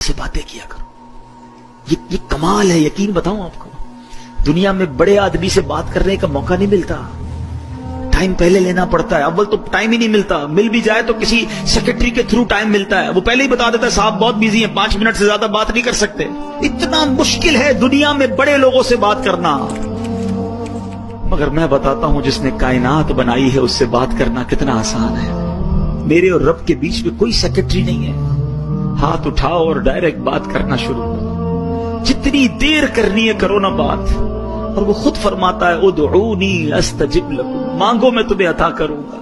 سے باتیں کیا کرو. یہ کمال ہے. یقین بتاؤں آپ کو, دنیا میں بڑے آدمی سے بات کرنے کا موقع نہیں ملتا. ٹائم پہلے لینا پڑتا ہے. اول تو ٹائم ہی نہیں ملتا, مل بھی جائے تو کسی سیکرٹری کے تھرو ٹائم ملتا ہے. وہ پہلے ہی بتا دیتا ہے صاحب بہت بیزی ہیں, 5 منٹ سے زیادہ بات نہیں کر سکتے. اتنا مشکل ہے دنیا میں بڑے لوگوں سے بات کرنا. مگر میں بتاتا ہوں جس نے کائنات بنائی ہے اس سے بات کرنا کتنا آسان ہے. میرے اور رب کے بیچ میں کوئی سیکرٹری نہیں ہے. ہاتھ اٹھاؤ اور ڈائریکٹ بات کرنا شروع کرو. جتنی دیر کرنی ہے کرو نا بات. اور وہ خود فرماتا ہے ادعونی استجب لکم, مانگو میں تمہیں عطا کروں گا.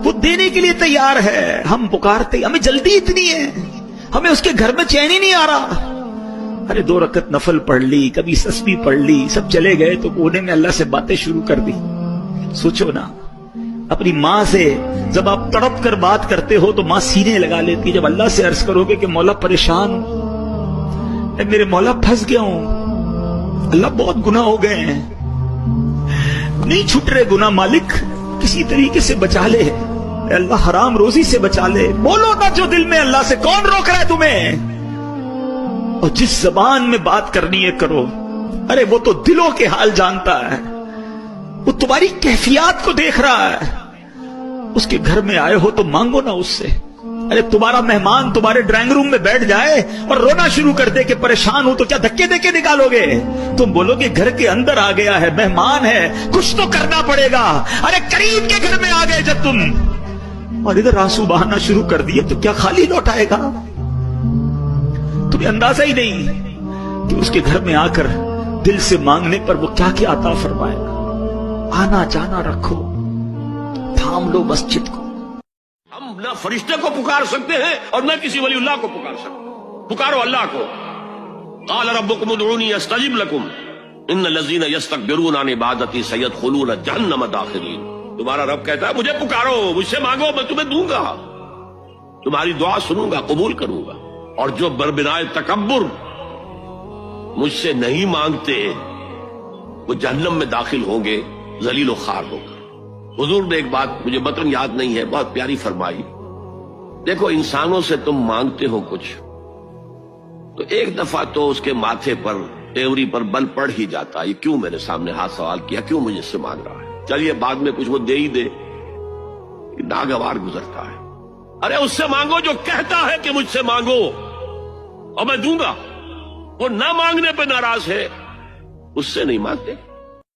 وہ دینے کے لیے تیار ہے. ہم پکارتے, ہمیں جلدی اتنی ہے, ہمیں اس کے گھر میں چین ہی نہیں آ رہا. ارے 2 رکعت نفل پڑھ لی, کبھی تسبیح پڑھ لی, سب چلے گئے تو کونے میں اللہ سے باتیں شروع کر دی. سوچو نا, اپنی ماں سے جب آپ تڑپ کر بات کرتے ہو تو ماں سینے لگا لیتی. جب اللہ سے عرض کرو گے کہ مولا پریشان ہوں, اے میرے مولا پھنس گیا ہوں, اللہ بہت گناہ ہو گئے ہیں, نہیں چھٹ رہے گناہ, مالک کسی طریقے سے بچا لے, اے اللہ حرام روزی سے بچا لے. بولو نا جو دل میں اللہ سے, کون روک رہا ہے تمہیں؟ اور جس زبان میں بات کرنی ہے کرو. ارے وہ تو دلوں کے حال جانتا ہے, وہ تمہاری کیفیات کو دیکھ رہا ہے. اس کے گھر میں آئے ہو تو مانگو نا اس سے. ارے تمہارا مہمان تمہارے ڈرائنگ روم میں بیٹھ جائے اور رونا شروع کر دے کہ پریشان ہوں, تو کیا دھکے دے کے نکالو گے؟ تم بولو گے گھر کے اندر آ گیا ہے, مہمان ہے, کچھ تو کرنا پڑے گا. ارے قریب کے گھر میں آ گئے جب تم اور ادھر آنسو بہانا شروع کر دیے تو کیا خالی لوٹائے گا؟ تمہیں اندازہ ہی نہیں کہ اس کے گھر میں آ کر دل سے مانگنے پر وہ کیا کیا عطا فرمائے گا. آنا جانا رکھو, تھام لو مسجد کو. ہم نہ فرشتے کو پکار سکتے ہیں اور نہ کسی ولی اللہ کو پکار سکتے. پکارو اللہ کو. قال ربکم ادعونی استجب لکم ان الذین یستکبرون عن عبادتی سیدخلون جہنم داخرین. تمہارا رب کہتا ہے مجھے پکارو, مجھ سے مانگو, میں تمہیں دوں گا, تمہاری دعا سنوں گا, قبول کروں گا. اور جو بربنائے تکبر مجھ سے نہیں مانگتے وہ جہنم میں داخل ہوں گے, ذلیل و خوار ہو کر. حضور نے ایک بات مجھے متن یاد نہیں ہے, بہت پیاری فرمائی. دیکھو انسانوں سے تم مانگتے ہو کچھ تو ایک دفعہ تو اس کے ماتھے پر تیوری پر بل پڑ ہی جاتا, یہ کیوں میرے سامنے ہاتھ سوال کیا, کیوں مجھے سے مانگ رہا ہے, چلیے بعد میں کچھ وہ دے ہی دے. ناگوار گزرتا ہے. ارے اس سے مانگو جو کہتا ہے کہ مجھ سے مانگو اور میں دوں گا. وہ نہ مانگنے پہ ناراض ہے, اس سے نہیں مانگتے.